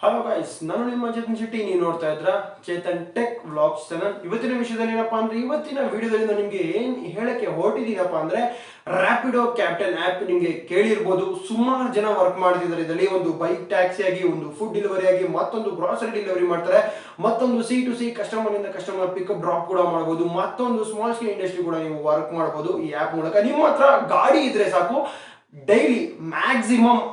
Hello guys, ನಾನು ನಿಮ್ಮ ಚೇತನ್ ಶೆಟ್ಟಿ. ನೀವು ನೋಡ್ತಾ ಇದ್ರ ಚೇತನ್ ಟೆಕ್ ವ್ಲಾಗ್ಸ್ ಚಾನಲ್. ಇವತ್ತಿನ ವಿಷಯದಲ್ಲಿ ಏನಪ್ಪಾ ಅಂದ್ರೆ, ಇವತ್ತಿನ ವಿಡಿಯೋದಲ್ಲಿ ನಾನು ನಿಮ್ಗೆ ಏನ್ ಹೇಳಕ್ಕೆ ಹೊರಟಿದ್ದೀನಪ್ಪ ಅಂದ್ರೆ, ರ್ಯಾಪಿಡೋ ಕ್ಯಾಪ್ಟನ್ ಆಪ್ ನಿಮ್ಗೆ ಕೇಳಿರ್ಬೋದು. ಸುಮಾರು ಜನ ವರ್ಕ್ ಮಾಡ್ತಿದ್ದಾರೆ ಇದರಲ್ಲಿ. ಒಂದು ಬೈಕ್ ಟ್ಯಾಕ್ಸಿ ಆಗಿ, ಒಂದು ಫುಡ್ ಡೆಲಿವರಿ ಆಗಿ, ಮತ್ತೊಂದು ಗ್ರಾಸರಿ ಡೆಲಿವರಿ ಮಾಡ್ತಾರೆ, ಮತ್ತೊಂದು C2C ಕಸ್ಟಮರ್ ಇಂದ ಕಸ್ಟಮರ್ ಪಿಕಪ್ ಡ್ರಾಪ್ ಕೂಡ ಮಾಡಬಹುದು, ಮತ್ತೊಂದು ಸ್ಮಾಲ್ ಸ್ಕೇಲ್ ಇಂಡಸ್ಟ್ರಿ ಕೂಡ ನೀವು ವರ್ಕ್ ಮಾಡಬಹುದು ಈ ಆಪ್ ಮೂಲಕ. ನಿಮ್ಮ ಹತ್ರ ಗಾಡಿ ಇದ್ರೆ ಸಾಕು, ಡೈಲಿ ಮ್ಯಾಕ್ಸಿಮಮ್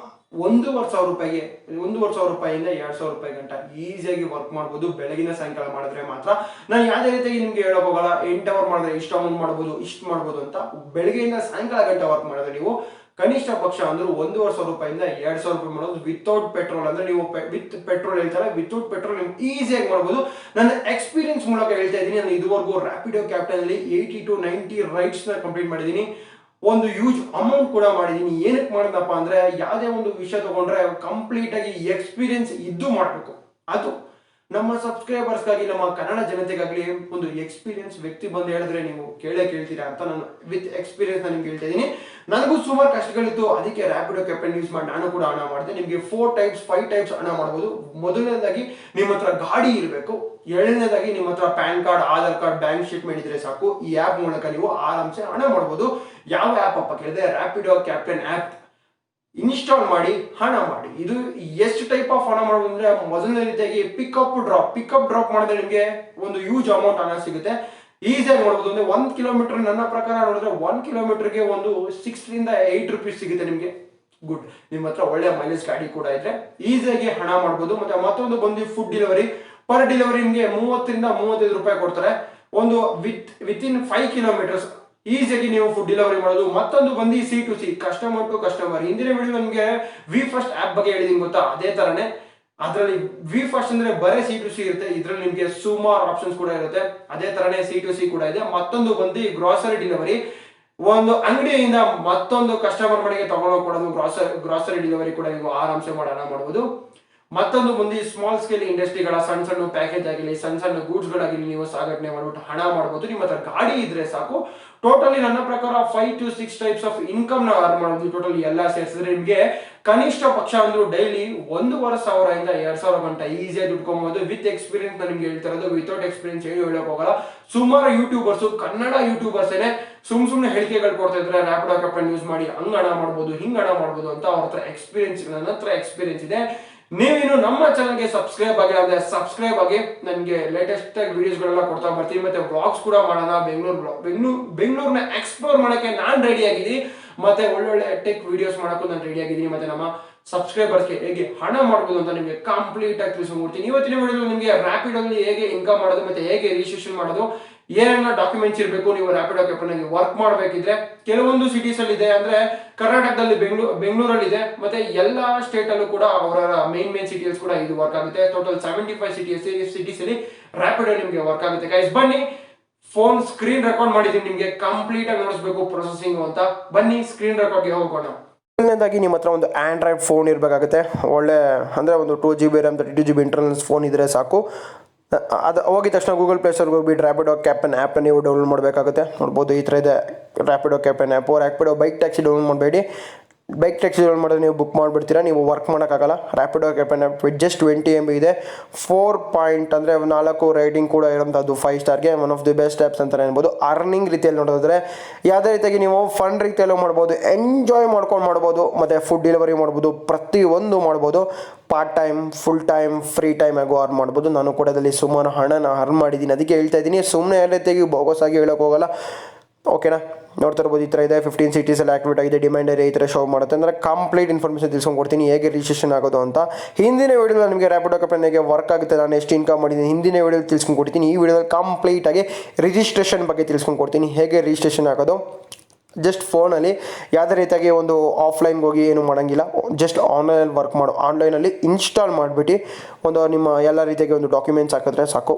1,500 ರೂಪಾಯಿಯಿಂದ 2,000 ರೂಪಾಯಿ ಗಂಟ ಈಸಿಯಾಗಿ ವರ್ಕ್ ಮಾಡ್ಬೋದು. ಬೆಳಗಿನ ಸಾಯಂಕಾಲ ಮಾಡಿದ್ರೆ ಮಾತ್ರ. ನಾನು ಯಾವುದೇ ರೀತಿಯಾಗಿ ನಿಮ್ಗೆ ಹೇಳಕ್ ಹೋಗಲ್ಲ 8 ಅವರ್ ಮಾಡಿದ್ರೆ ಇಷ್ಟು ಅಮೌಂಟ್ ಮಾಡ್ಬೋದು, ಇಷ್ಟು ಮಾಡ್ಬೋದು ಅಂತ. ಬೆಳಗ್ಗೆಯಿಂದ ಸಾಯಂಕಾಲ ಗಂಟೆ ವರ್ಕ್ ಮಾಡಿದ್ರೆ ನೀವು ಕನಿಷ್ಠ ಪಕ್ಷ ಅಂದ್ರೆ 1,500 ರೂಪಾಯಿಂದ 2,000 ರೂಪಾಯಿ ಮಾಡೋದು ವಿತೌಟ್ ಪೆಟ್ರೋಲ್. ಅಂದ್ರೆ ನೀವು ವಿತ್ ಪೆಟ್ರೋಲ್ ಹೇಳ್ತಾರೆ, ವಿತೌಟ್ ಪೆಟ್ರೋಲ್ ನೀವು ಈಸಿಯಾಗಿ ಮಾಡ್ಬೋದು. ನನ್ನ ಎಕ್ಸ್ಪೀರಿಯನ್ಸ್ ಮೂಲಕ ಹೇಳ್ತಾ ಇದ್ದೀನಿ. ನಾನು ಇದುವರೆಗೂ ರ್ಯಾಪಿಡೋ ಕ್ಯಾಪ್ಟನ್ ಅಲ್ಲಿ 80 to 90 ರೈಡ್ಸ್ ನ ಕಂಪ್ಲೀಟ್ ಮಾಡಿದ್ದೀನಿ. ಒಂದು ಯೂಜ್ ಅಮೌಂಟ್ ಕೂಡ ಮಾಡಿದ್ದೀನಿ. ಏನಕ್ಕೆ ಮಾಡಿದಪ್ಪ ಅಂದ್ರೆ, ಯಾವುದೇ ಒಂದು ವಿಷಯ ತಗೊಂಡ್ರೆ ಕಂಪ್ಲೀಟ್ ಆಗಿ ಎಕ್ಸ್ಪೀರಿಯನ್ಸ್ ಇದ್ದು ಮಾಡಬೇಕು. ಅದು ನಮ್ಮ ಸಬ್ಸ್ಕ್ರೈಬರ್ಸ್ಗಾಗಿ, ನಮ್ಮ ಕನ್ನಡ ಜನತೆಗಾಗಲಿ ಒಂದು ಎಕ್ಸ್ಪೀರಿಯನ್ಸ್ ವ್ಯಕ್ತಿ ಬಂದು ಹೇಳಿದ್ರೆ ನೀವು ಕೇಳ್ತೀರಾ ಅಂತ ನಾನು ವಿತ್ ಎಕ್ಸ್ಪೀರಿಯನ್ಸ್ ನಿಮ್ಗೆ ಹೇಳ್ತಾ ಇದ್ದೀನಿ. ನನಗೂ ಸುಮಾರು ಕಷ್ಟಗಳಿತ್ತು, ಅದಕ್ಕೆ ರ್ಯಾಪಿಡೋ ಕ್ಯಾಪ್ಟನ್ ಯೂಸ್ ಮಾಡಿ ನಾನು ಕೂಡ ಹಣ ಮಾಡಿದೆ. ನಿಮಗೆ 4 ಟೈಪ್ಸ್ 5 ಟೈಪ್ಸ್ ಹಣ ಮಾಡ್ಬೋದು. ಮೊದಲನೇದಾಗಿ ನಿಮ್ಮ ಹತ್ರ ಗಾಡಿ ಇರಬೇಕು. ಎರಡನೇದಾಗಿ ನಿಮ್ಮ ಹತ್ರ PAN card, Aadhaar card, bank statement ಇದ್ರೆ ಸಾಕು. ಈ ಆಪ್ ಮೂಲಕ ನೀವು ಆರಾಮ್ಸೆ ಹಣ ಮಾಡ್ಬೋದು. ಯಾವ ಆಪ್ ಅಪ್ಪ ಕೇಳಿದೆ? ರ್ಯಾಪಿಡೋ ಕ್ಯಾಪ್ಟನ್ ಆಪ್ ಇನ್ಸ್ಟಾಲ್ ಮಾಡಿ ಹಣ ಮಾಡಿ. ಇದು ಎಷ್ಟು ಟೈಪ್ ಆಫ್ ಹಣ ಮಾಡೋದು ಅಂದ್ರೆ, ಮೊದಲನೇ ರೀತಿಯಾಗಿ ಪಿಕಪ್ ಡ್ರಾಪ್ ಮಾಡಿದ್ರೆ ನಿಮಗೆ ಒಂದು ಯೂಜ್ ಅಮೌಂಟ್ ಹಣ ಸಿಗುತ್ತೆ. ಈಸಿಯಾಗಿ ಮಾಡ್ಬೋದು. ಅಂದ್ರೆ 1 ಕಿಲೋಮೀಟರ್, ನನ್ನ ಪ್ರಕಾರ ನೋಡಿದ್ರೆ 1 ಕಿಲೋಮೀಟರ್ಗೆ ಒಂದು 6 ರಿಂದ 8 ರೂಪೀಸ್ ಸಿಗುತ್ತೆ ನಿಮಗೆ. ಗುಡ್. ನಿಮ್ಮ ಹತ್ರ ಒಳ್ಳೆ ಮೈಲೇಜ್ ಗಾಡಿ ಕೂಡ ಇದ್ರೆ ಈಸಿಯಾಗಿ ಹಣ ಮಾಡ್ಬೋದು. ಮತ್ತೆ ಮತ್ತೊಂದು ಬಂದು ಫುಡ್ ಡೆಲಿವರಿ. ಪರ್ ಡೆಲಿವರಿ ನಿಮಗೆ 30 ರಿಂದ 35 ರೂಪಾಯಿ ಕೊಡ್ತಾರೆ. ಒಂದು ವಿತಿನ್ 5 ಕಿಲೋಮೀಟರ್ಸ್ ಈಸಿಯಾಗಿ ನೀವು ಫುಡ್ ಡೆಲಿವರಿ ಮಾಡೋದು. ಮತ್ತೊಂದು ಬಂದು C2C ಕಸ್ಟಮರ್ ಟು ಕಸ್ಟಮರ್. ಹಿಂದಿನ ವಿಡಿಯೋ ನಮಗೆ ವಿ ಫಸ್ಟ್ ಆಪ್ ಬಗ್ಗೆ ಹೇಳಿದೀನಿ ಗೊತ್ತಾ? ಅದೇ ತರನೇ ಅದರಲ್ಲಿ ವಿ ಫಸ್ಟ್ ಅಂದ್ರೆ ಬರೇ C2C ಇರುತ್ತೆ. ಇದ್ರಲ್ಲಿ ನಿಮಗೆ ಸುಮಾರು ಆಪ್ಷನ್ಸ್ ಕೂಡ ಇರುತ್ತೆ. ಅದೇ ತರನೇ C2C ಕೂಡ ಇದೆ. ಮತ್ತೊಂದು ಬಂದು ಗ್ರಾಸರಿ ಡೆಲಿವರಿ. ಒಂದು ಅಂಗಡಿಯಿಂದ ಮತ್ತೊಂದು ಕಸ್ಟಮರ್ ಮನೆಗೆ ತಗೊಂಡೋಗಿ ಕೊಡೋದು ಗ್ರಾಸರಿ ಡೆಲಿವರಿ ಕೂಡ ನೀವು ಆರಾಮ್ಸೆ ಮಾಡಿ ಹಣ ಮಾಡಬಹುದು. ಮತ್ತೊಂದು ಮುಂದೆ ಸ್ಮಾಲ್ ಸ್ಕೇಲ್ ಇಂಡಸ್ಟ್ರಿಗಳ ಸಣ್ಣ ಪ್ಯಾಕೇಜ್ ಆಗಿರಲಿ, ಸಣ್ಣ ಗೂಡ್ಸ್ ಗಳಾಗಿರಲಿ, ನೀವು ಸಾಗಣೆ ಮಾಡ್ಬಿಟ್ಟು ಹಣ ಮಾಡಬಹುದು. ನಿಮ್ಮ ಹತ್ರ ಗಾಡಿ ಇದ್ರೆ ಸಾಕು. ಟೋಟಲಿ ನನ್ನ ಪ್ರಕಾರ 5 to 6 ಟೈಪ್ಸ್ ಆಫ್ ಇನ್ಕಮ್ ನ ಅರ್ನ್ ಮಾಡಬಹುದು. ಟೋಟಲಿ ಎಲ್ಲ ಸೇರಿಸಿದ್ರೆ ನಿಮಗೆ ಕನಿಷ್ಠ ಪಕ್ಷ ಅಂದ್ರೂ ಡೈಲಿ 1,500 ಇಂದ 2,000 ಗಂಟ ಈಸಿಯಾಗಿ ದುಡ್ಕೊಬಹುದು. ವಿತ್ ಎಕ್ಸ್ಪೀರಿಯನ್ಸ್ ನಾನು ನಿಮ್ಗೆ ಹೇಳ್ತಾ ಇರೋದು. ವಿತೌಟ್ ಎಕ್ಸ್ಪೀರಿಯನ್ಸ್ ಏನು ಹೇಳಕ್ ಹೋಗಲ್ಲ. ಸುಮಾರು ಯೂಟ್ಯೂಬರ್ಸ್, ಕನ್ನಡ ಯೂಟ್ಯೂಬರ್ಸ್ ಏನೇ ಸುಮ್ನೆ ಹೇಳಿಕೆಗಳು ಕೊಡ್ತಾ ಇದ್ರೆ, ರ್ಯಾಪಿಡೋ ಕ್ಯಾಪ್ಟನ್ ಯೂಸ್ ಮಾಡಿ ಹಂಗ ಹಣ ಮಾಡ್ಬೋದು, ಹಿಂಗ್ ಹಣ ಮಾಡ್ಬೋದು ಅಂತ. ಅವ್ರ ಹತ್ರ ಎಕ್ಸ್ಪೀರಿಯನ್ಸ್, ನನ್ನ ಹತ್ರ ಎಕ್ಸ್ಪೀರಿಯನ್ಸ್ ಇದೆ. ನೀವೇನು ನಮ್ಮ ಚಾನಲ್ಗೆ ಸಬ್ಸ್ಕ್ರೈಬ್ ಆಗಿಲ್ಲ ಅಂದ್ರೆ ಸಬ್ಸ್ಕ್ರೈಬ್ ಆಗಿ. ನನಗೆ ಲೇಟೆಸ್ಟ್ ವಿಡಿಯೋಸ್ ಗಳೆಲ್ಲ ಕೊಡ್ತಾ ಬರ್ತೀನಿ. ಮತ್ತೆ ವ್ಲಾಗ್ಸ್ ಕೂಡ ಮಾಡೋಣ. ಬೆಂಗಳೂರನ್ನ ಎಕ್ಸ್ಪ್ಲೋರ್ ಮಾಡಕ್ಕೆ ನಾನು ರೆಡಿ ಆಗಿದ್ದೀನಿ. ಮತ್ತೆ ಒಳ್ಳೊಳ್ಳೆ ಟೆಕ್ ವಿಡಿಯೋಸ್ ಮಾಡಕ್ಕೂ ನಾನು ರೆಡಿ ಆಗಿದ್ದೀನಿ. ಮತ್ತೆ ನಮ್ಮ ಸಬ್ಸ್ಕ್ರೈಬರ್ಸ್ಗೆ ಹೇಗೆ ಹಣ ಮಾಡಬಹುದು ಅಂತ ನಿಮಗೆ ಕಂಪ್ಲೀಟ್ ಆಗಿ ತಿಳಿಸ್ಕೊಡ್ತೀನಿ. ಇವತ್ತಿನ ವಿಡಿಯೋ ನಿಮಗೆ ರ್ಯಾಪಿಡೋಲ್ಲಿ ಹೇಗೆ ಇನ್ಕಮ್ ಮಾಡೋದು, ಮತ್ತೆ ಹೇಗೆ ರಿಜಿಸ್ಟ್ರೇಷನ್ ಮಾಡೋದು, ಏನೆಲ್ಲ ಡಾಕ್ಯುಮೆಂಟ್ಸ್ ಇರಬೇಕು ನೀವು ರ್ಯಾಪಿಡೋ ಕ್ಯಾಪ್ಟನ್ ವರ್ಕ್ ಮಾಡಬೇಕಿದ್ರೆ. ಕೆಲವೊಂದು ಸಿಟೀಸ್ ಅಲ್ಲಿ ಇದೆ, ಅಂದ್ರೆ ಕರ್ನಾಟಕದಲ್ಲಿ ಬೆಂಗಳೂರಲ್ಲಿ ಇದೆ, ಮತ್ತೆ ಎಲ್ಲಾ ಸ್ಟೇಟ್ ಅಲ್ಲೂ ಕೂಡ ಅವರ ಮೇನ್ ಸಿಟೀಸ್ ಕೂಡ ಇದು ವರ್ಕ್ ಆಗುತ್ತೆ. ಟೋಟಲ್ 75 ಸಿಟೀಸ್ ಅಲ್ಲಿ ರ್ಯಾಪಿಡೋ ನಿಮಗೆ ವರ್ಕ್ ಆಗುತ್ತೆ. ಗೈಸ್ ಬನ್ನಿ, ಫೋನ್ ಸ್ಕ್ರೀನ್ ರೆಕಾರ್ಡ್ ಮಾಡಿದೀನಿ, ನಿಮಗೆ ಕಂಪ್ಲೀಟ್ ಆಗಿ ನೋಡಿಸ್ಬೇಕು ಪ್ರೊಸೆಸಿಂಗ್ ಅಂತ. ಬನ್ನಿ ಸ್ಕ್ರೀನ್ ರೆಕಾರ್ಡ್ಗೆ ಹೋಗೋಣ. ಮೊದಲನೇದಾಗಿ ನಿಮ್ಮ ಹತ್ರ ಒಂದು ಆಂಡ್ರಾಯ್ಡ್ ಫೋನ್ ಇರಬೇಕಾಗುತ್ತೆ. ಒಳ್ಳೆ ಅಂದರೆ ಒಂದು 2GB RAM 32GB internals phone ಇದ್ದರೆ ಸಾಕು. ಅದು ಹೋಗಿದ ತಕ್ಷಣ ಗೂಗಲ್ ಪ್ಲೇ ಸ್ಟೋರ್ಗೆ ಹೋಗ್ಬಿಟ್ಟು ರ್ಯಾಪಿಡೋ ಕ್ಯಾಪ್ಟನ್ ಆ್ಯಪನ್ನು ನೀವು ಡೌನ್ಲೋಡ್ ಮಾಡಬೇಕಾಗುತ್ತೆ. ನೋಡ್ಬೋದು ಈ ಥರ ಇದೆ Rapido captain app. Rapido bike taxi download ಮಾಡಬೇಡಿ. ಬೈಕ್ ಟ್ಯಾಕ್ಸಿ ಡೌನ್ಲೋಡ್ ಮಾಡಿದ್ರೆ ನೀವು ಬುಕ್ ಮಾಡಿಬಿಡ್ತೀರಾ, ನೀವು ವರ್ಕ್ ಮಾಡೋಕ್ಕಾಗಲ್ಲ. Rapido captain app just 20 MB ಇದೆ. 4 ಪಾಯಿಂಟ್ ಅಂದರೆ 4 ರೈಟಿಂಗ್ ಕೂಡ ಇರೋಂಥದ್ದು 5 ಸ್ಟಾರ್ಗೆ. One of the best apps ಅಂತಲೇ ಹೇಳ್ಬೋದು. ಅರ್ನಿಂಗ್ ರೀತಿಯಲ್ಲಿ ನೋಡೋದಾದ್ರೆ ಯಾವುದೇ ರೀತಿಯಾಗಿ ನೀವು ಫಂಡ್ ರೀತಿಯಲ್ಲೂ ಮಾಡ್ಬೋದು, ಎಂಜಾಯ್ ಮಾಡ್ಕೊಂಡು ಮಾಡ್ಬೋದು, ಮತ್ತು ಫುಡ್ ಡೆಲಿವರಿ ಮಾಡ್ಬೋದು, ಪ್ರತಿಯೊಂದು ಮಾಡ್ಬೋದು. Part time, full time, free time ಆಗೋ ಅರ್ನ್ ಮಾಡ್ಬೋದು. ನಾನು ಕೂಡ ಅದರಲ್ಲಿ ಸುಮಾರು ಹಣನ ಅರ್ನ್ ಮಾಡಿದ್ದೀನಿ. ಅದಕ್ಕೆ ಹೇಳ್ತಾ ಇದ್ದೀನಿ, ಸುಮ್ಮನೆ ಎಲ್ಲ ರೀತಿಯಾಗಿ ಬೋಗಸಾಗಿ ಹೇಳೋಕೆ ಹೋಗಲ್ಲ. ಓಕೆನಾ? ನೋಡ್ತಾ ಇರ್ಬೋದು ಈ ಥರ ಇದೆ. 15 ಸಿಟೀಸಲ್ಲಿ ಆಕ್ಟಿವೇಟ್ ಆಗಿದೆ. ಡಿಮ್ಯಾಂಡ್ ಏರಿಯಾ ಈ ಥರ ಶೋ ಮಾಡುತ್ತೆ. ಅಂದರೆ ಕಂಪ್ಲೀಟ್ ಇನ್ಫಾರ್ಮೇಷನ್ ತಿಳ್ಸ್ಕೊಂಡು ಕೊಡ್ತೀನಿ ಹೇಗೆ ರಿಜಿಸ್ಟ್ರೇಷನ್ ಆಗೋದು ಅಂತ. ಹಿಂದಿನ ವೀಡಿಯೋದಲ್ಲಿ ನಿಮಗೆ ರ್ಯಾಪಿಡೋ ಕ್ಯಾಪ್ಟನ್ ಹೇಗೆ ವರ್ಕ್ ಆಗುತ್ತೆ, ನಾನು ಎಷ್ಟು ಇನ್ಕಮ್ ಮಾಡಿದ್ದೀನಿ ಹಿಂದಿನ ವೀಡಿಯೋದಲ್ಲಿ ತಿಳ್ಸ್ಕೊಂಡು ಕೊಡ್ತೀನಿ. ಈ ವಿಡಿಯೋದಲ್ಲಿ ಕಂಪ್ಲೀಟಾಗಿ ರಿಜಿಸ್ಟ್ರೇಷನ್ ಬಗ್ಗೆ ತಿಳ್ಸ್ಕೊಂಡು ಕೊಡ್ತೀನಿ, ಹೇಗೆ ರಿಜಿಸ್ಟ್ರೇಷನ್ ಆಗೋದು. ಜಸ್ಟ್ ಫೋನಲ್ಲಿ ಯಾವುದೇ ರೀತಿಯಾಗಿ ಒಂದು ಆಫ್ಲೈನ್ಗೆ ಹೋಗಿ ಏನು ಮಾಡೋಂಗಿಲ್ಲ. ಜಸ್ಟ್ ಆನ್ಲೈನಲ್ಲಿ ವರ್ಕ್ ಮಾಡು, ಆನ್ಲೈನಲ್ಲಿ ಇನ್ಸ್ಟಾಲ್ ಮಾಡಿಬಿಟ್ಟು ಒಂದು ನಿಮ್ಮ ಎಲ್ಲ ರೀತಿಯಾಗಿ ಒಂದು ಡಾಕ್ಯುಮೆಂಟ್ಸ್ ಹಾಕಿದ್ರೆ ಸಾಕು,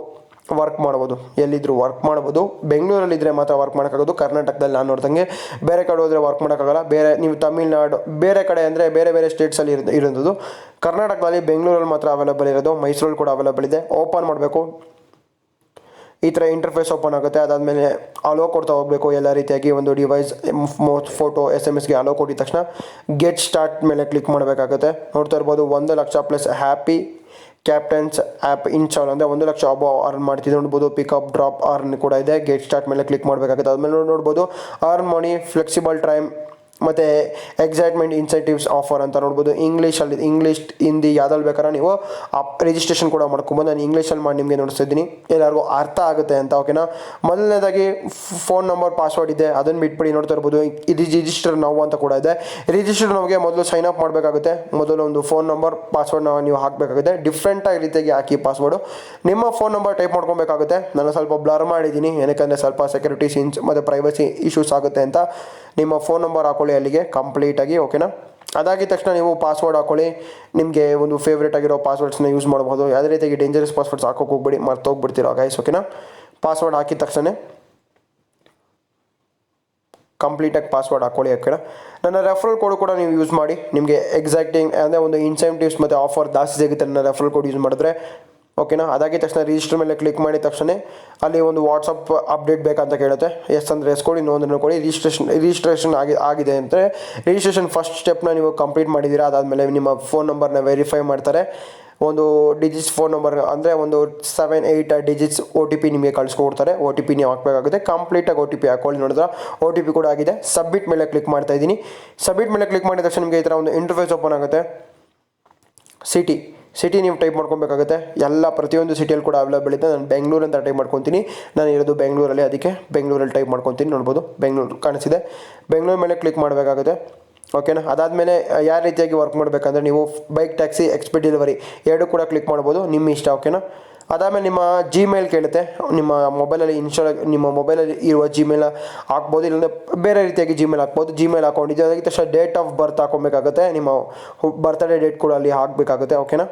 ವರ್ಕ್ ಮಾಡ್ಬೋದು. ಎಲ್ಲಿದ್ದರೂ ವರ್ಕ್ ಮಾಡ್ಬೋದು. ಬೆಂಗಳೂರಲ್ಲಿದ್ದರೆ ಮಾತ್ರ ವರ್ಕ್ ಮಾಡೋಕ್ಕಾಗೋದು. ಕರ್ನಾಟಕದಲ್ಲಿ ನಾನು ನೋಡ್ದಂಗೆ ಬೇರೆ ಕಡೆ ಹೋದರೆ ವರ್ಕ್ ಮಾಡೋಕ್ಕಾಗಲ್ಲ. ಬೇರೆ ನೀವು ತಮಿಳ್ನಾಡು ಬೇರೆ ಕಡೆ ಅಂದರೆ ಬೇರೆ ಸ್ಟೇಟ್ಸಲ್ಲಿ ಇರೋದು. ಕರ್ನಾಟಕದಲ್ಲಿ ಬೆಂಗಳೂರಲ್ಲಿ ಮಾತ್ರ ಅವೈಲೇಬಲ್ ಇರೋದು. ಮೈಸೂರಲ್ಲಿ ಕೂಡ ಅವೈಲೇಬಲ್ ಇದೆ. ಓಪನ್ ಮಾಡಬೇಕು, ಈ ಥರ ಇಂಟರ್ಫೇಸ್ ಓಪನ್ ಆಗುತ್ತೆ. ಅದಾದಮೇಲೆ ಅಲೋ ಕೊಡ್ತಾ ಹೋಗಬೇಕು. ಎಲ್ಲ ರೀತಿಯಾಗಿ ಒಂದು ಡಿವೈಸ್, ಫೋಟೋ, SMS ಅಲೋ ಕೊಟ್ಟಿದ ತಕ್ಷಣ ಗೆಟ್ ಸ್ಟಾರ್ಟ್ ಮೇಲೆ ಕ್ಲಿಕ್ ಮಾಡಬೇಕಾಗುತ್ತೆ. ನೋಡ್ತಾ ಇರ್ಬೋದು 1 lakh plus happy captains app install ಅಂದರೆ 1,00,000 ಅಬವ್ ಅರ್ನ್ ಮಾಡ್ತಿದ್ದು ನೋಡ್ಬೋದು. ಪಿಕಪ್ ಡ್ರಾಪ್ ಅರ್ನ್ ಕೂಡ ಇದೆ. ಗೆಟ್ ಸ್ಟಾರ್ಟ್ ಮೇಲೆ ಕ್ಲಿಕ್ ಮಾಡಬೇಕಾಗುತ್ತೆ. ಅದ್ಮೇಲೆ ನೋಡ್ಬೋದು ಅರ್ನ್ ಮನಿ, ಫ್ಲೆಕ್ಸಿಬಲ್ ಟೈಮ್ ಮತ್ತು ಎಕ್ಸೈಟ್ಮೆಂಟ್ ಇನ್ಸೆಂಟಿವ್ಸ್ ಆಫರ್ ಅಂತ ನೋಡ್ಬೋದು. ಇಂಗ್ಲೀಷ್ ಹಿಂದಿ ಯಾವ್ದ್ರಲ್ಲಿ ಬೇಕಾದ್ರೆ ನೀವು ರಿಜಿಸ್ಟ್ರೇಷನ್ ಕೂಡ ಮಾಡ್ಕೊಬೋದು. ನಾನು ಇಂಗ್ಲೀಷಲ್ಲಿ ಮಾಡಿ ನಿಮಗೆ ನೋಡಿಸ್ತಿದ್ದೀನಿ, ಎಲ್ಲರಿಗೂ ಅರ್ಥ ಆಗುತ್ತೆ ಅಂತ. ಓಕೆನಾ. ಮೊದಲನೇದಾಗಿ ಫೋನ್ ನಂಬರ್ ಪಾಸ್ವರ್ಡ್ ಇದೆ, ಅದನ್ನು ಬಿಟ್ಬಿಡಿ. ನೋಡ್ತಾ ಇರ್ಬೋದು ಇದು ರಿಜಿಸ್ಟರ್ ನಾವು ಅಂತ ಕೂಡ ಇದೆ. ರಿಜಿಸ್ಟರ್ ನಮಗೆ ಮೊದಲು ಸೈನ್ ಅಪ್ ಮಾಡಬೇಕಾಗುತ್ತೆ. ಮೊದಲು ಒಂದು ಫೋನ್ ನಂಬರ್ ಪಾಸ್ವರ್ಡ್ನ ನೀವು ಹಾಕಬೇಕಾಗುತ್ತೆ. ಡಿಫ್ರೆಂಟಾಗಿ ರೀತಿಯಾಗಿ ಹಾಕಿ ಪಾಸ್ವರ್ಡು. ನಿಮ್ಮ ಫೋನ್ ನಂಬರ್ ಟೈಪ್ ಮಾಡ್ಕೊಬೇಕಾಗುತ್ತೆ. ನಾನು ಸ್ವಲ್ಪ ಬ್ಲರ್ ಮಾಡಿದ್ದೀನಿ, ಏನಕ್ಕೆ ಸ್ವಲ್ಪ ಸೆಕ್ಯೂರಿಟಿ ಸೀನ್ಸ್ ಮತ್ತು ಪ್ರೈವಸಿ ಇಶ್ಯೂಸ್ ಆಗುತ್ತೆ ಅಂತ. ನಿಮ್ಮ ಫೋನ್ ನಂಬರ್ ಹಾಕೊಳ್ಳಿ ಅಲ್ಲಿಗೆ ಕಂಪ್ಲೀಟಾಗಿ. ಓಕೆನಾ. ಅದಾಗಿದ ತಕ್ಷಣ ನೀವು ಪಾಸ್ವರ್ಡ್ ಹಾಕೊಳ್ಳಿ. ನಿಮಗೆ ಒಂದು ಫೇವ್ರೇಟ್ ಆಗಿರೋ ಪಾಸ್ವರ್ಡ್ಸ್ನ ಯೂಸ್ ಮಾಡ್ಬೋದು. ಯಾವುದೇ ರೀತಿಯಾಗಿ ಡೇಂಜರಸ್ ಪಾಸ್ವರ್ಡ್ಸ್ ಹಾಕೋಕೆ ಹೋಗ್ಬೇಡಿ, ಮರ್ತೋಗ್ಬಿಡ್ತೀರೋ ಗೈಸ್. ಓಕೆನಾ. ಪಾಸ್ವರ್ಡ್ ಹಾಕಿದ ತಕ್ಷಣ ಕಂಪ್ಲೀಟಾಗಿ ಪಾಸ್ವರ್ಡ್ ಹಾಕೊಳ್ಳಿ. ಓಕೆನಾ. ನನ್ನ ರೆಫರಲ್ ಕೋಡ್ ಕೂಡ ನೀವು ಯೂಸ್ ಮಾಡಿ. ನಿಮಗೆ ಎಕ್ಸಾಕ್ಟಿಂಗ್ ಅಂದರೆ ಒಂದು ಇನ್ಸೆಂಟಿವ್ಸ್ ಮತ್ತು ಆಫರ್ ಜಾಸ್ತಿ ಸಿಗುತ್ತೆ ನನ್ನ ರೆಫರಲ್ ಕೋಡ್ ಯೂಸ್ ಮಾಡಿದ್ರೆ. ಓಕೆನಾ. ಅದಾಗಿದ ತಕ್ಷಣ ರಿಜಿಸ್ಟರ್ ಮೇಲೆ ಕ್ಲಿಕ್ ಮಾಡಿದ ತಕ್ಷಣ ಅಲ್ಲಿ ಒಂದು ವಾಟ್ಸಪ್ ಅಪ್ಡೇಟ್ ಬೇಕಂತ ಕೇಳುತ್ತೆ. ಎಸ್ ಅಂದರೆ ಎಸ್ ಕೊಡಿ, ನೋ ಅಂದರೆ ಕೊಡಿ. ರಿಜಿಸ್ಟ್ರೇಷನ್ ಆಗಿದೆ ಅಂದರೆ ರಿಜಿಸ್ಟ್ರೇಷನ್ ಫಸ್ಟ್ ಸ್ಟೆಪ್ನ ನೀವು ಕಂಪ್ಲೀಟ್ ಮಾಡಿದ್ದೀರಾ. ಅದಾದಮೇಲೆ ನಿಮ್ಮ ಫೋನ್ ನಂಬರ್ನ ವೆರಿಫೈ ಮಾಡ್ತಾರೆ. ಒಂದು ಡಿಜಿಟ್ಸ್ ಫೋನ್ ನಂಬರ್ ಅಂದರೆ ಒಂದು 7-8 ಡಿಜಿಟ್ಸ್ OTP ನಿಮಗೆ ಕಳಿಸ್ಕೊಡ್ತಾರೆ. OTP ನೀವು ಹಾಕಬೇಕಾಗುತ್ತೆ. ಕಂಪ್ಲೀಟಾಗಿ OTP ಹಾಕೊಳ್ಳಿ. ನೋಡಿದ್ರೆ OTP ಕೂಡ ಆಗಿದೆ. ಸಬ್ಮಿಟ್ ಮೇಲೆ ಕ್ಲಿಕ್ ಮಾಡ್ತಾ ಇದ್ದೀನಿ. ಸಬ್ಮಿಟ್ ಮೇಲೆ ಕ್ಲಿಕ್ ಮಾಡಿದ ತಕ್ಷಣ ನಿಮಗೆ ಈ ಥರ ಒಂದು ಇಂಟರ್ಫೇಸ್ ಓಪನ್ ಆಗುತ್ತೆ. ಸಿಟಿ ನೀವು ಟೈಪ್ ಮಾಡ್ಕೊಬೇಕಾಗುತ್ತೆ. ಎಲ್ಲ ಪ್ರತಿಯೊಂದು ಸಿಟಿಯಲ್ಲಿ ಕೂಡ ಅವೈಲೇಬಲ್ ಇದೆ. ನಾನು ಬೆಂಗಳೂರು ಅಂತ ಟೈಪ್ ಮಾಡ್ಕೊತೀನಿ. ನಾನು ಇರೋದು ಬೆಂಗಳೂರಲ್ಲಿ, ಅದಕ್ಕೆ ಬೆಂಗಳೂರಲ್ಲಿ ಟೈಪ್ ಮಾಡ್ಕೊತೀನಿ. ನೋಡ್ಬೋದು ಬೆಂಗಳೂರು ಕಾಣಿಸಿದೆ. ಬೆಂಗಳೂರು ಮೇಲೆ ಕ್ಲಿಕ್ ಮಾಡಬೇಕಾಗುತ್ತೆ. ಓಕೆನಾ. ಅದಾದಮೇಲೆ ಯಾವ ರೀತಿಯಾಗಿ ವರ್ಕ್ ಮಾಡಬೇಕಂದ್ರೆ ನೀವು ಬೈಕ್ ಟ್ಯಾಕ್ಸಿ, ಎಕ್ಸ್ಪೆಡ್ ಡೆಲಿವರಿ ಎರಡು ಕೂಡ ಕ್ಲಿಕ್ ಮಾಡ್ಬೋದು, ನಿಮ್ಮ ಇಷ್ಟ. ಓಕೆನಾ. ಅದಾದಮೇಲೆ ನಿಮ್ಮ ಜಿಮೇಲ್ ಕೇಳುತ್ತೆ. ನಿಮ್ಮ ಮೊಬೈಲಲ್ಲಿ ಇರುವ ಜಿಮೇಲ್ ಹಾಕ್ಬೋದು, ಇಲ್ಲಾಂದರೆ ಬೇರೆ ರೀತಿಯಾಗಿ ಜಿಮೇಲ್ ಹಾಕ್ಬೋದು. ಜಿಮೇಲ್ ಹಾಕೊಂಡಿದ್ದು ಅದಾಗಿದ ತಕ್ಷಣ ಡೇಟ್ ಆಫ್ ಬರ್ತ್ ಹಾಕೊಬೇಕಾಗುತ್ತೆ. ನಿಮ್ಮ ಬರ್ತ್ಡೇ ಡೇಟ್ ಕೂಡ ಅಲ್ಲಿ ಹಾಕಬೇಕಾಗುತ್ತೆ. ಓಕೆನಾ.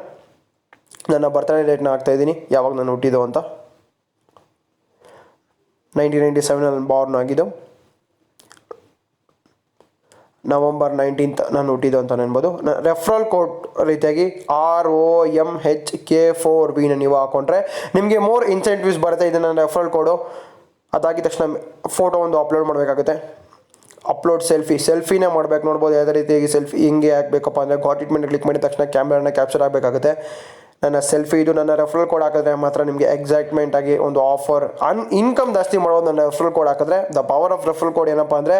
ನನ್ನ ಬರ್ತ್ಡೇ ಡೇಟ್ನ ಹಾಕ್ತಾಯಿದ್ದೀನಿ, ಯಾವಾಗ ನಾನು ಹುಟ್ಟಿದ್ದು ಅಂತ. 1997 ಬಾರ್ನ್ ಆಗಿದ್ದು. ನವಂಬರ್ 19 ನಾನು ಹುಟ್ಟಿದ್ದು ಅಂತ ಅನ್ಬೋದು. ರೆಫರಲ್ ಕೋಡ್ ರೀತಿಯಾಗಿ ROMHK4B ನೀವು ಹಾಕೊಂಡ್ರೆ ನಿಮಗೆ ಮೋರ್ ಇನ್ಸೆಂಟಿವ್ಸ್ ಬರುತ್ತೆ. ಇದು ನನ್ನ ರೆಫರಲ್ ಕೋಡು. ಅದಾಗಿದ ತಕ್ಷಣ ಫೋಟೋ ಒಂದು ಅಪ್ಲೋಡ್ ಮಾಡಬೇಕಾಗುತ್ತೆ. ಅಪ್ಲೋಡ್ ಸೆಲ್ಫಿನೇ ಮಾಡಬೇಕು. ನೋಡ್ಬೋದು ಯಾವುದೇ ರೀತಿಯಾಗಿ ಸೆಲ್ಫಿ ಹಿಂಗೆ ಹಾಕಬೇಕಪ್ಪ ಅಂದರೆ ಗಾಟ್ ಇಟ್ ಮೇಲೆ ಕ್ಲಿಕ್ ಮಾಡಿದ ತಕ್ಷಣ ಕ್ಯಾಮ್ರಾನ ಕ್ಯಾಪ್ಚರ್ ಆಗಬೇಕಾಗುತ್ತೆ. ನನ್ನ ಸೆಲ್ಫಿ ಇದು. ನನ್ನ ರೆಫರಲ್ ಕೋಡ್ ಹಾಕಿದ್ರೆ ಮಾತ್ರ ನಿಮಗೆ ಎಕ್ಸೈಟ್ಮೆಂಟ್ ಆಗಿ ಒಂದು ಆಫರ್ ಇನ್ಕಮ್ ಜಾಸ್ತಿ ಮಾಡೋದು. ನನ್ನ ರೆಫರಲ್ ಕೋಡ್ ಹಾಕಿದ್ರೆ the power of referral code ಏನಪ್ಪ ಅಂದರೆ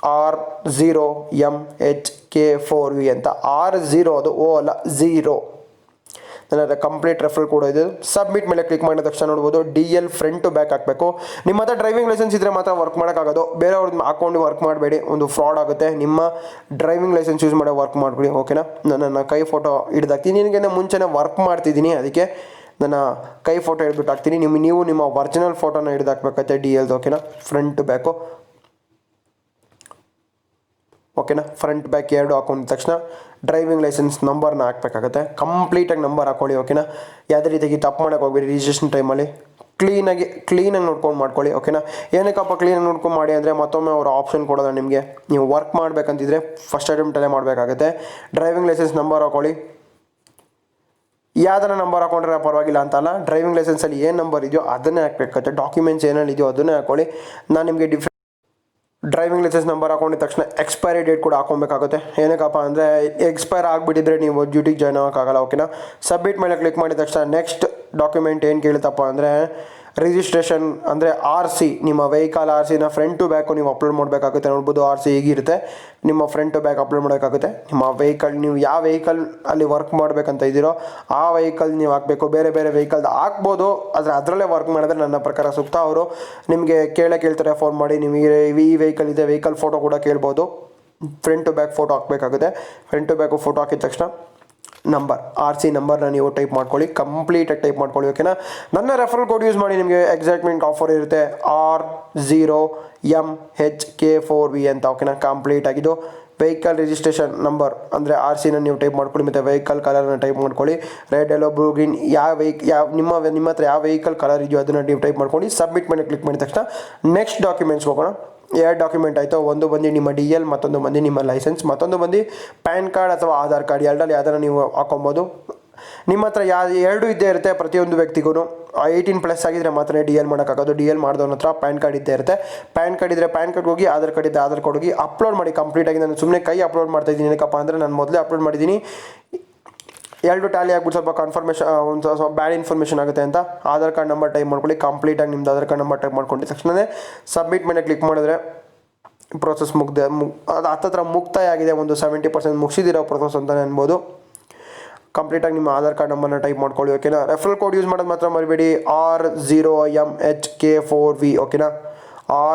R0MHK4V ಅಂತ. R0 ಅದು O ಅಲ್ಲ, 0. ನನ್ನ ಕಂಪ್ಲೀಟ್ ರೆಫರಲ್ ಕೋಡ್ ಇದು. ಸಬ್ಮಿಟ್ ಮೇಲೆ ಕ್ಲಿಕ್ ಮಾಡಿದ ತಕ್ಷಣ ನೋಡ್ಬೋದು DL ಫ್ರಂಟ್ ಟು ಬ್ಯಾಕ್ ಹಾಕಬೇಕು. ನಿಮ್ಮ ಹತ್ರ ಡ್ರೈವಿಂಗ್ ಲೈಸೆನ್ಸ್ ಇದ್ದರೆ ಮಾತ್ರ ವರ್ಕ್ ಮಾಡೋಕ್ಕಾಗೋದು. ಬೇರೆಯವ್ರದ್ದು ಹಾಕೊಂಡು ವರ್ಕ್ ಮಾಡಬೇಡಿ, ಒಂದು ಫ್ರಾಡ್ ಆಗುತ್ತೆ. ನಿಮ್ಮ ಡ್ರೈವಿಂಗ್ ಲೈಸೆನ್ಸ್ ಯೂಸ್ ಮಾಡೋ ವರ್ಕ್ ಮಾಡಿಬಿಡಿ. ಓಕೆನಾ. ನನ್ನ ಕೈ ಫೋಟೋ ಹಿಡ್ದಾಕ್ತೀನಿ. ನಿನಗೆ ಮುಂಚೆನೇ ವರ್ಕ್ ಮಾಡ್ತಿದ್ದೀನಿ, ಅದಕ್ಕೆ ನನ್ನ ಕೈ ಫೋಟೋ ಹಿಡ್ಬಿಟ್ಟು ಹಾಕ್ತೀನಿ. ನೀವು ನಿಮ್ಮ ಒರಿಜಿನಲ್ ಫೋಟೋನ ಹಿಡ್ದಾಕ್ಬೇಕಾಗುತ್ತೆ DLದು. ಓಕೆನಾ. Front to back. ಓಕೆನಾ. ಫ್ರಂಟ್ ಬ್ಯಾಕ್ ಎರಡು ಹಾಕೊಂಡಿದ ತಕ್ಷಣ ಡ್ರೈವಿಂಗ್ ಲೈಸೆನ್ಸ್ ನಂಬರ್ನ ಹಾಕಬೇಕಾಗುತ್ತೆ. ಕಂಪ್ಲೀಟಾಗಿ ನಂಬರ್ ಹಾಕೊಳ್ಳಿ. ಓಕೆನಾ. ಯಾವುದೇ ರೀತಿಯಾಗಿ ತಪ್ಪು ಮಾಡೋಕೆ ಹೋಗ್ಬೇಡಿ. ರಿಜಿಸ್ಟ್ರೇಷನ್ ಟೈಮಲ್ಲಿ ಕ್ಲೀನಾಗಿ ನೋಡ್ಕೊಂಡು ಮಾಡ್ಕೊಳ್ಳಿ. ಓಕೆನಾ. ಏನಕ್ಕಪ್ಪ ಕ್ಲೀನಾಗಿ ನೋಡ್ಕೊಂಡು ಮಾಡಿ ಅಂದರೆ ಮತ್ತೊಮ್ಮೆ ಅವರು ಆಪ್ಷನ್ ಕೊಡೋದು ನಿಮಗೆ. ನೀವು ವರ್ಕ್ ಮಾಡಬೇಕಂತಿದ್ರೆ ಫಸ್ಟ್ ಅಟೆಂಪ್ಟಲ್ಲೇ ಮಾಡಬೇಕಾಗುತ್ತೆ. ಡ್ರೈವಿಂಗ್ ಲೈಸೆನ್ಸ್ ನಂಬರ್ ಹಾಕೊಳ್ಳಿ. ಯಾವ್ದಾರ ನಂಬರ್ ಹಾಕೊಂಡ್ರೆ ಪರವಾಗಿಲ್ಲ ಅಂತಲ್ಲ. ಡ್ರೈವಿಂಗ್ ಲೈಸೆನ್ಸಲ್ಲಿ ಏನು ನಂಬರ್ ಇದೆಯೋ ಅದನ್ನೇ ಹಾಕಬೇಕಾಗುತ್ತೆ. ಡಾಕ್ಯುಮೆಂಟ್ಸ್ ಏನೇನು ಇದೆಯೋ ಅದನ್ನೇ ಹಾಕೊಳ್ಳಿ. ನಾನು ನಿಮಗೆ ಡ್ರೈವಿಂಗ್ ಲೈಸೆನ್ಸ್ ನಂಬರ್ ಹಾಕೊಂಡಿದ ತಕ್ಷಣ ಎಕ್ಸ್ಪೈರಿ ಡೇಟ್ ಕೂಡ ಹಾಕೊಬೇಕಾಗುತ್ತೆ. ಏನಕ್ಕಪ್ಪ ಅಂದರೆ ಎಕ್ಸ್ಪೈರ್ ಆಗಿಬಿಟ್ಟಿದ್ರೆ ನೀವು ಡ್ಯೂಟಿಗೆ ಜಾಯ್ನ್ ಆಗೋಕ್ಕಾಗಲ್ಲ. ಓಕೆನಾ. ಸಬ್ಮಿಟ್ ಮೇಲೆ ಕ್ಲಿಕ್ ಮಾಡಿದ ತಕ್ಷಣ ನೆಕ್ಸ್ಟ್ ಡಾಕ್ಯುಮೆಂಟ್ ಏನು ಕೇಳುತ್ತಪ್ಪ ಅಂದರೆ ರಿಜಿಸ್ಟ್ರೇಷನ್ ಅಂದರೆ RC, ನಿಮ್ಮ ವೆಹಿಕಲ್ RCನ ಫ್ರಂಟ್ ಟು ಬ್ಯಾಕು ನೀವು ಅಪ್ಲೋಡ್ ಮಾಡಬೇಕಾಗುತ್ತೆ. ನೋಡ್ಬೋದು RC ಹೀಗಿರುತ್ತೆ. ನಿಮ್ಮ ಫ್ರಂಟ್ ಟು ಬ್ಯಾಕ್ ಅಪ್ಲೋಡ್ ಮಾಡಬೇಕಾಗುತ್ತೆ. ನಿಮ್ಮ ವೆಹಿಕಲ್, ನೀವು ಯಾವ ವೆಹಿಕಲ್ ಅಲ್ಲಿ ವರ್ಕ್ ಮಾಡಬೇಕಂತ ಇದ್ದೀರೋ ಆ ವೆಹಿಕಲ್ ನೀವು ಹಾಕಬೇಕು. ಬೇರೆ ವೆಹಿಕಲ್ದು ಹಾಕ್ಬೋದು, ಆದರೆ ಅದರಲ್ಲೇ ವರ್ಕ್ ಮಾಡಿದ್ರೆ ನನ್ನ ಪ್ರಕಾರ ಸೂಕ್ತ. ಅವರು ನಿಮಗೆ ಕೇಳ್ತಾರೆ ಫೋನ್ ಮಾಡಿ, ನಿಮಗೆ ಈ ವೆಹಿಕಲ್ ಇದೆ, ವೆಹಿಕಲ್ ಫೋಟೋ ಕೂಡ ಕೇಳ್ಬೋದು. ಫ್ರಂಟ್ ಟು ಬ್ಯಾಕ್ ಫೋಟೋ ಹಾಕಬೇಕಾಗುತ್ತೆ. ಫ್ರಂಟ್ ಟು ಬ್ಯಾಕು ಫೋಟೋ ಹಾಕಿದ ತಕ್ಷಣ ನಂಬರ್ RC ನಂಬರ್ನ ನೀವು ಟೈಪ್ ಮಾಡ್ಕೊಳ್ಳಿ. ಕಂಪ್ಲೀಟಾಗಿ ಟೈಪ್ ಮಾಡ್ಕೊಳ್ಳಿ. ಓಕೆನಾ. ನನ್ನ ರೆಫರಲ್ ಕೋಡ್ ಯೂಸ್ ಮಾಡಿ ನಿಮಗೆ ಎಕ್ಸೈಟ್ಮೆಂಟ್ ಆಫರ್ ಇರುತ್ತೆ. R0MHK4V ಅಂತ. ಓಕೆನಾ. ಕಂಪ್ಲೀಟ್ ಆಗಿದ್ದು. ವೆಹಿಕಲ್ ರಿಜಿಸ್ಟ್ರೇಷನ್ ನಂಬರ್ ಅಂದರೆ RCನ ನೀವು ಟೈಪ್ ಮಾಡ್ಕೊಳ್ಳಿ. ಮತ್ತು ವೆಹಿಕಲ್ ಕಲರ್ನ ಟೈಪ್ ಮಾಡ್ಕೊಳ್ಳಿ. ರೆಡ್, ಯೆಲ್ಲೋ, ಬ್ಲೂ, ಗ್ರೀನ್ ನಿಮ್ಮ ಹತ್ರ ಯಾವ ವೆಹಿಕಲ್ ಕಲರ್ ಇದೆಯೋ ಅದನ್ನು ನೀವು ಟೈಪ್ ಮಾಡ್ಕೊಂಡು ಸಬ್ಮಿಟ್ ಮೇಲೆ ಕ್ಲಿಕ್ ಮಾಡಿದ ತಕ್ಷಣ ನೆಕ್ಸ್ಟ್ ಡಾಕ್ಯುಮೆಂಟ್ಸ್ ಹೋಗೋಣ. 2 ಡಾಕ್ಯುಮೆಂಟ್ ಆಯಿತು. ಒಂದು ಬಂದು ನಿಮ್ಮ DL, ಮತ್ತೊಂದು ಬಂದು ನಿಮ್ಮ ಲೈಸೆನ್ಸ್, ಮತ್ತೊಂದು ಬಂದು ಪ್ಯಾನ್ ಕಾರ್ಡ್ ಅಥವಾ ಆಧಾರ್ ಕಾರ್ಡ್. ಎರಡರಲ್ಲಿ ಯಾವ್ದಾರ ನೀವು ಹಾಕೊಬೋದು. ನಿಮ್ಮ ಹತ್ರ ಎರಡು ಇದ್ದೇ ಇರುತ್ತೆ ಪ್ರತಿಯೊಂದು ವ್ಯಕ್ತಿಗೂ. 18+ ಆಗಿದ್ರೆ ಮಾತ್ರ DL ಮಾಡೋಕ್ಕಾಗೋದು. DL ಮಾಡಿದವನ ಹತ್ರ ಪ್ಯಾನ್ ಕಾರ್ಡ್ ಇದ್ದೇ ಇರುತ್ತೆ. ಪ್ಯಾನ್ ಕಾರ್ಡ್ ಇದ್ದರೆ ಪ್ಯಾನ್ ಕಾರ್ಡ್ ಹೋಗಿ, ಆಧಾರ್ ಕಾರ್ಡ್ ಇದ್ದರೆ ಆಧಾರ್ ಕಾರ್ಡ್ ಹೋಗಿ ಅಪ್ಲೋಡ್ ಮಾಡಿ ಕಂಪ್ಲೀಟಾಗಿ. ನಾನು ಸುಮ್ಮನೆ ಕೈ ಅಪ್ಲೋಡ್ ಮಾಡ್ತಾಯಿದ್ದೀನಿ. ಏನಕ್ಕಪ್ಪ ಅಂದರೆ ನಾನು ಮೊದಲೇ ಅಪ್ಲೋಡ್ ಮಾಡಿದ್ದೀನಿ. ಎರಡು ಟ್ಯಾಲಿ ಆಗ್ಬಿಟ್ಟು ಸ್ವಲ್ಪ ಕನ್ಫರ್ಮೇಷನ್ ಒಂದು ಸ್ವಲ್ಪ ಬ್ಯಾಡ್ ಇನ್ಫಾರ್ಮೇಷನ್ ಆಗುತ್ತೆ ಅಂತ ಆಧಾರ್ ಕಾರ್ಡ್ ನಂಬರ್ ಟೈಪ್ ಮಾಡ್ಕೊಳ್ಳಿ. ಕಂಪ್ಲೀಟಾಗಿ ನಿಮ್ದು ಆಧಾರ್ ಕಾರ್ಡ್ ನಂಬರ್ ಟೈಪ್ ಮಾಡ್ಕೊಂಡಿದ್ದ ತಕ್ಷಣ ಸಬ್ಮಿಟ್ ಮೇಲೆ ಕ್ಲಿಕ್ ಮಾಡಿದ್ರೆ ಪ್ರೋಸೆಸ್ ಅದು ಹತ್ತತ್ರ ಮುಕ್ತಾಯ ಆಗಿದೆ. ಒಂದು 70% ಮುಗಿಸಿದಿರೋ ಪ್ರೋಸೆಸ್ ಅಂತಲೇ ಅನ್ಬೋದು. ಕಂಪ್ಲೀಟಾಗಿ ನಿಮ್ಮ ಆಧಾರ್ ಕಾರ್ಡ್ ನಂಬರ್ನ ಟೈಪ್ ಮಾಡ್ಕೊಳ್ಳಿ. ಓಕೆನಾ. ರೆಫರಲ್ ಕೋಡ್ ಯೂಸ್ ಮಾಡೋದು ಮಾತ್ರ ಮರಿಬೇಡಿ, R0MHK4V. ಓಕೆನಾ.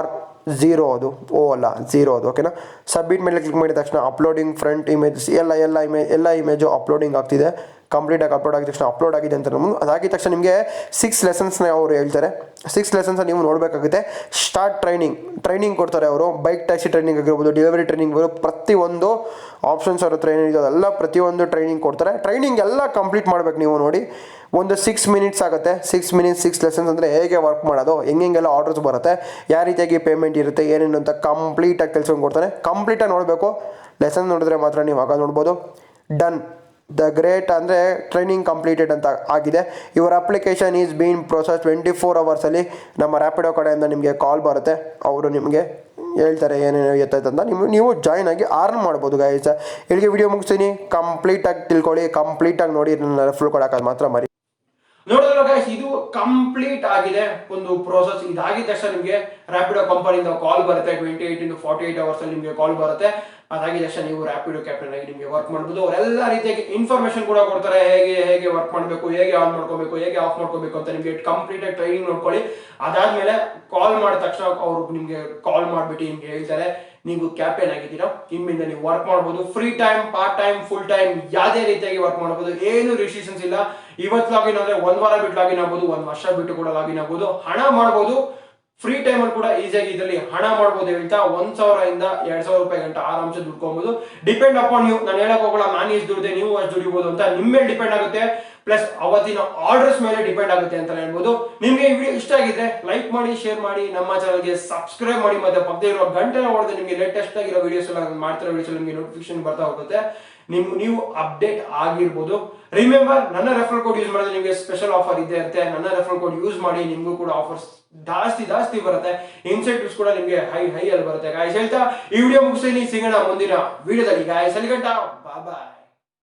R0 ಅದು ಓ ಅಲ್ಲ 0 ಅದು. ಓಕೆನಾ. ಸಬ್ಮಿಟ್ ಮೇಲೆ ಕ್ಲಿಕ್ ಮಾಡಿದ ತಕ್ಷಣ ಅಪ್ಲೋಡಿಂಗ್ ಫ್ರಂಟ್ ಇಮೇಜಸ್ ಎಲ್ಲ ಇಮೇಜು ಅಪ್ಲೋಡಿಂಗ್ ಆಗ್ತಿದೆ. ಕಂಪ್ಲೀಟಾಗಿ ಅಪ್ಲೋಡ್ ಆಗಿದ ತಕ್ಷಣ ಅಪ್ಲೋಡ್ ಆಗಿದೆ ಅಂತ ಅದಾಗಿದ ತಕ್ಷಣ ನಿಮಗೆ 6 ಲೆಸನ್ಸ್ನ ಅವರು ಹೇಳ್ತಾರೆ. 6 ಲೆಸನ್ಸ್ ನೀವು ನೋಡಬೇಕಾಗುತ್ತೆ. ಸ್ಟಾರ್ಟ್ ಟ್ರೈನಿಂಗ್ ಕೊಡ್ತಾರೆ ಅವರು. ಬೈಕ್ ಟ್ಯಾಕ್ಸಿ ಟ್ರೈನಿಂಗ್ ಆಗಿರ್ಬೋದು, ಡೆಲಿವರಿ ಟ್ರೈನಿಂಗ್ ಪ್ರತಿಯೊಂದು ಆಪ್ಷನ್ಸ್ ಅವ್ರ ಹತ್ರ ಏನಿದೆ ಅದೆಲ್ಲ ಪ್ರತಿಯೊಂದು ಟ್ರೈನಿಂಗ್ ಕೊಡ್ತಾರೆ. ಟ್ರೈನಿಂಗ್ ಎಲ್ಲ ಕಂಪ್ಲೀಟ್ ಮಾಡ್ಬೇಕು ನೀವು ನೋಡಿ. ಒಂದು 6 ಮಿನಿಟ್ಸ್ ಆಗುತ್ತೆ. 6 ಮಿನಿಟ್ಸ್ 6 ಲೆಸನ್ಸ್ ಅಂದರೆ ಹೇಗೆ ವರ್ಕ್ ಮಾಡೋದು, ಹೆಂಗೆಲ್ಲ ಆರ್ಡರ್ಸ್ ಬರುತ್ತೆ, ಯಾವ ರೀತಿಯಾಗಿ ಪೇಮೆಂಟ್ ಇರುತ್ತೆ, ಏನೇನು ಅಂತ ಕಂಪ್ಲೀಟಾಗಿ ತಿಳ್ಸ್ಕೊಂಡು ಕೊಡ್ತಾನೆ. ಕಂಪ್ಲೀಟಾಗಿ ನೋಡಬೇಕು. ಲೆಸನ್ ನೋಡಿದ್ರೆ ಮಾತ್ರ ನೀವು ಆಗ ನೋಡ್ಬೋದು. ಡನ್ ದ ಗ್ರೇಟ್ ಅಂದರೆ ಟ್ರೈನಿಂಗ್ ಕಂಪ್ಲೀಟೆಡ್ ಅಂತ ಆಗಿದೆ. Your application is been process 24 ಅವರ್ಸಲ್ಲಿ ನಮ್ಮ ರ್ಯಾಪಿಡೋ ಕಡೆಯಿಂದ ನಿಮಗೆ ಕಾಲ್ ಬರುತ್ತೆ. ಅವರು ನಿಮಗೆ ಹೇಳ್ತಾರೆ ಏನೇನು ಎತ್ತೈತೆ ಅಂತ. ನೀವು ಜಾಯ್ನ್ ಆಗಿ ಅರ್ನ್ ಮಾಡ್ಬೋದು ಗೈಸ್. ಇಲ್ಲಿಗೆ ವಿಡಿಯೋ ಮುಗಿಸ್ತೀನಿ. ಕಂಪ್ಲೀಟಾಗಿ ತಿಳ್ಕೊಳ್ಳಿ, ಕಂಪ್ಲೀಟಾಗಿ ನೋಡಿ. ನನ್ನ ರೆಫರಲ್ ಕೊಡೋಕೆ ಮಾತ್ರ ಮರಿ. ನೋಡಿದ್ರಲ್ಲ ಗೈಸ್, ಇದು ಕಂಪ್ಲೀಟ್ ಆಗಿದೆ ಒಂದು ಪ್ರೋಸೆಸ್. ಇದಾಗಿದ ತಕ್ಷಣ ನಿಮಗೆ ರ್ಯಾಪಿಡೋ ಕಂಪನಿಯಿಂದ ಕಾಲ್ ಬರುತ್ತೆ. 28 to 48 ಅವರ್ಸ್ ಅಲ್ಲಿ ನಿಮಗೆ ಕಾಲ್ ಬರುತ್ತೆ. ಅದಾಗಿದ ತಕ್ಷಣ ನೀವು ರ್ಯಾಪಿಡೋ ಕ್ಯಾಪ್ಟನ್ ಆಗಿ ನಿಮಗೆ ವರ್ಕ್ ಮಾಡ್ಬೋದು. ಅವರೆಲ್ಲ ರೀತಿಯಾಗಿ ಇನ್ಫಾರ್ಮೇಶನ್ ಕೂಡ ಕೊಡ್ತಾರೆ. ಹೇಗೆ ವರ್ಕ್ ಮಾಡಬೇಕು, ಹೇಗೆ ಆನ್ ಮಾಡ್ಕೋಬೇಕು, ಹೇಗೆ ಆಫ್ ಮಾಡ್ಕೋಬೇಕು ಅಂತ ನಿಮಗೆ ಕಂಪ್ಲೀಟ್ ಆಗಿ ಟ್ರೈನಿಂಗ್ ನೋಡ್ಕೊಳ್ಳಿ. ಅದಾದ್ಮೇಲೆ ಕಾಲ್ ಮಾಡಿದ ತಕ್ಷಣ ಅವರು ನಿಮಗೆ ಕಾಲ್ ಮಾಡಿಬಿಟ್ಟು ನಿಮ್ಗೆ ಹೇಳ್ತಾರೆ ನೀವು ಕ್ಯಾಪ್ಟನ್ ಆಗಿದ್ದೀರಾ, ನಿಮ್ಮಿಂದ ನೀವು ವರ್ಕ್ ಮಾಡ್ಬೋದು. Free time, part time, full time ಯಾವುದೇ ರೀತಿಯಾಗಿ ವರ್ಕ್ ಮಾಡ್ಬೋದು. ಏನು ರಿಸ್ಟ್ರಿಕ್ಷನ್ಸ್ ಇಲ್ಲ. ಇವತ್ತು ಲಾಗಿನ್ ಆದರೆ 1 ವಾರ ಬಿಟ್ಟು ಲಾಗಿನ್ ಆಗ್ಬೋದು, 1 ವರ್ಷ ಬಿಟ್ಟು ಕೂಡ ಲಾಗಿನ್ ಆಗ್ಬೋದು. ಹಣ ಮಾಡ್ಬೋದು. ಫ್ರೀ ಟೈಮಲ್ಲಿ ಕೂಡ ಈಸಿಯಾಗಿ ಇದರಲ್ಲಿ ಹಣ ಮಾಡ್ಬೋದು. ಹೇಳ್ತಾ 1,000 ಇಂದ 2,000 ರೂಪಾಯಿ ಗಂಟ ಆರಾಮ್ಸೆ ದುಡ್ಕೊಬಹುದು. ಡಿಪೆಂಡ್ ಅಪಾನ್ ನೀವು. ನಾನು ಹೇಳಕ್ ಹೋಗಲ್ಲ ನಾನು ಎಷ್ಟು ದುಡಿದೆ ನೀವು ಅಷ್ಟು ದುಡಿಬಹುದು ಅಂತ. ನಿಮ್ಮ ಮೇಲೆ ಡಿಪೆಂಡ್ ಆಗುತ್ತೆ. ಪ್ಲಸ್ ಅವತ್ತಿನ ಆರ್ಡರ್ಸ್ ಮೇಲೆ ಡಿಪೆಂಡ್ ಆಗುತ್ತೆ ಅಂತ ಹೇಳ್ಬೋದು. ನಿಮಗೆ ಈ ವಿಡಿಯೋ ಇಷ್ಟ ಆಗಿದ್ರೆ ಲೈಕ್ ಮಾಡಿ, ಶೇರ್ ಮಾಡಿ, ನಮ್ಮ ಚಾನಲ್ಗೆ ಸಬ್ಸ್ಕ್ರೈಬ್ ಮಾಡಿ, ಮತ್ತೆ ಪಕ್ಕದಲ್ಲಿ ಇರೋ ಗಂಟೆನ ಹೊಡೆದು ನಿಮಗೆ ಲೇಟೆಸ್ಟ್ ಆಗಿರೋ ವಿಡಿಯೋಸ್ ಎಲ್ಲ ಮಾಡ್ತಿರೋ ವಿಡಿಯೋಸ್ ನಿಮಗೆ ನೋಟಿಫಿಕೇಶನ್ ಬರ್ತಾ ಹೋಗುತ್ತೆ. ನೀವು ಅಪ್ಡೇಟ್ ಆಗಿರ್ಬೋದು. ರಿಮೆಂಬರ್, ನನ್ನ ರೆಫರಲ್ ಕೋಡ್ ಯೂಸ್ ಮಾಡಿದ್ರೆ ನಿಮಗೆ ಸ್ಪೆಷಲ್ ಆಫರ್ ಇದ್ದೇ ಇರುತ್ತೆ. ನನ್ನ ರೆಫರಲ್ ಕೋಡ್ ಯೂಸ್ ಮಾಡಿ, ನಿಮಗೂ ಕೂಡ ಆಫರ್ಸ್ ಜಾಸ್ತಿ ಬರುತ್ತೆ. ಇನ್ಸೆಂಟಿವ್ಸ್ ಕೂಡ ನಿಮಗೆ ಹೈ ಅಲ್ಲಿ ಬರುತ್ತೆ. ಗಾಯ್ಸ್ ಹೇಳ್ತಾ ಈ ವಿಡಿಯೋ ಮುಗಿಸ್ತೀನಿ. ಸಿಗೋಣ ಮುಂದಿನ ವಿಡಿಯೋದಲ್ಲಿ ಗಾಯ್ಸ್. ಅಲ್ಲಿ ಗಂಟ ಬಾಯ್.